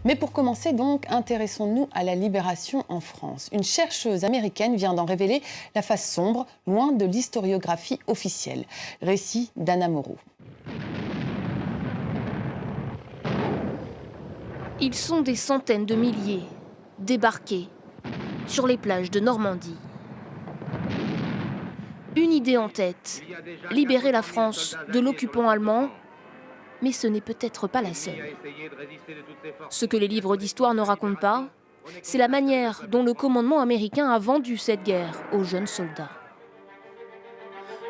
Mais pour commencer donc, intéressons-nous à la libération en France. Une chercheuse américaine vient d'en révéler la face sombre, loin de l'historiographie officielle. Récit d'Anna Moreau. Ils sont des centaines de milliers, débarqués sur les plages de Normandie. Une idée en tête, libérer la France de l'occupant allemand, mais ce n'est peut-être pas la seule. Ce que les livres d'histoire ne racontent pas, c'est la manière dont le commandement américain a vendu cette guerre aux jeunes soldats.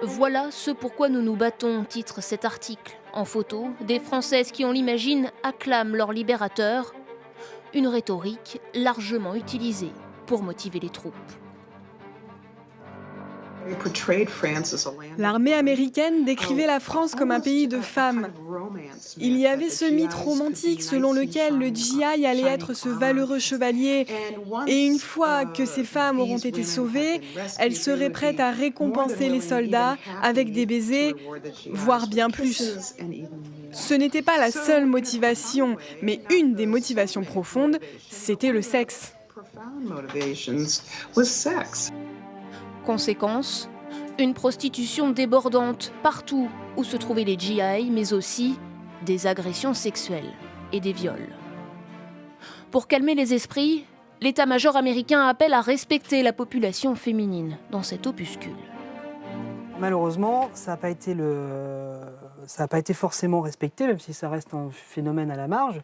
Voilà ce pourquoi nous nous battons, titre cet article. En photo, des Françaises qui, on l'imagine, acclament leur libérateur. Une rhétorique largement utilisée pour motiver les troupes. L'armée américaine décrivait la France comme un pays de femmes. Il y avait ce mythe romantique selon lequel le GI allait être ce valeureux chevalier. Et une fois que ces femmes auront été sauvées, elles seraient prêtes à récompenser les soldats avec des baisers, voire bien plus. Ce n'était pas la seule motivation, mais une des motivations profondes, c'était le sexe. Conséquence, une prostitution débordante partout où se trouvaient les GI, mais aussi des agressions sexuelles et des viols. Pour calmer les esprits, l'état-major américain appelle à respecter la population féminine dans cet opuscule. Malheureusement, ça n'a pas été forcément respecté, même si ça reste un phénomène à la marge,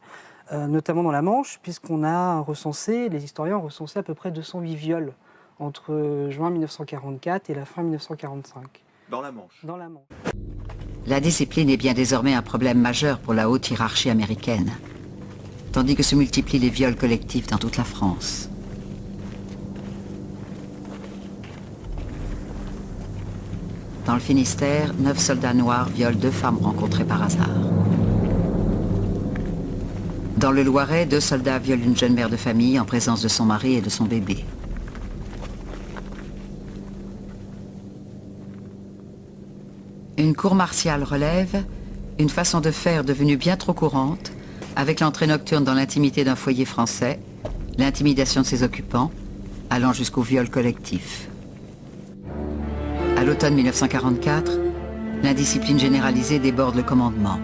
notamment dans la Manche, puisqu'on a recensé, les historiens ont recensé à peu près 208 viols entre juin 1944 et la fin 1945. Dans la Manche. Dans la Manche. La discipline est bien désormais un problème majeur pour la haute hiérarchie américaine, tandis que se multiplient les viols collectifs dans toute la France. Dans le Finistère, 9 soldats noirs violent 2 femmes rencontrées par hasard. Dans le Loiret, 2 soldats violent une jeune mère de famille en présence de son mari et de son bébé. Une cour martiale relève une façon de faire devenue bien trop courante, avec l'entrée nocturne dans l'intimité d'un foyer français, l'intimidation de ses occupants, allant jusqu'au viol collectif. À l'automne 1944, l'indiscipline généralisée déborde le commandement.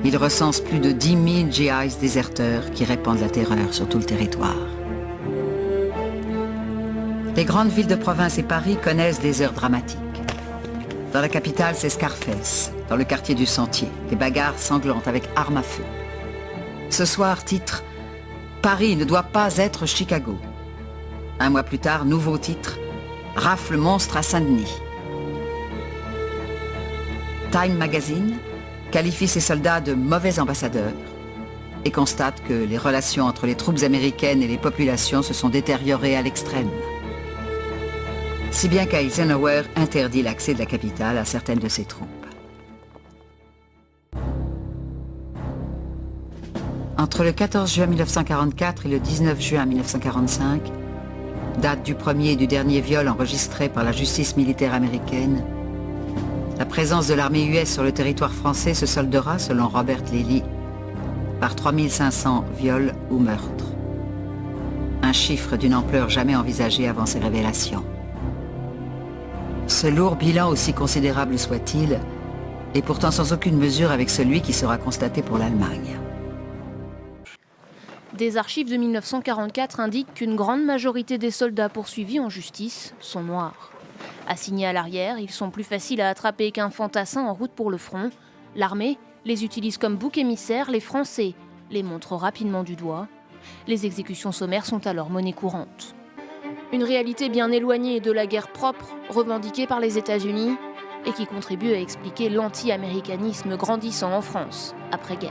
Il recense plus de 10 000 GIs déserteurs qui répandent la terreur sur tout le territoire. Les grandes villes de province et Paris connaissent des heures dramatiques. Dans la capitale, c'est Scarface, dans le quartier du Sentier, des bagarres sanglantes avec armes à feu. Ce soir, titre « Paris ne doit pas être Chicago ». Un mois plus tard, nouveau titre « Rafle monstre à Saint-Denis ». Time Magazine qualifie ces soldats de mauvais ambassadeurs et constate que les relations entre les troupes américaines et les populations se sont détériorées à l'extrême. Si bien qu'Eisenhower interdit l'accès de la capitale à certaines de ses troupes. Entre le 14 juin 1944 et le 19 juin 1945, date du premier et du dernier viol enregistré par la justice militaire américaine, la présence de l'armée US sur le territoire français se soldera, selon Robert Lely, par 3500 viols ou meurtres. Un chiffre d'une ampleur jamais envisagée avant ces révélations. Ce lourd bilan, aussi considérable soit-il, est pourtant sans aucune mesure avec celui qui sera constaté pour l'Allemagne. Des archives de 1944 indiquent qu'une grande majorité des soldats poursuivis en justice sont noirs. Assignés à l'arrière, ils sont plus faciles à attraper qu'un fantassin en route pour le front. L'armée les utilise comme bouc émissaire, les Français les montrent rapidement du doigt. Les exécutions sommaires sont alors monnaie courante. Une réalité bien éloignée de la guerre propre, revendiquée par les États-Unis, et qui contribue à expliquer l'anti-américanisme grandissant en France après-guerre.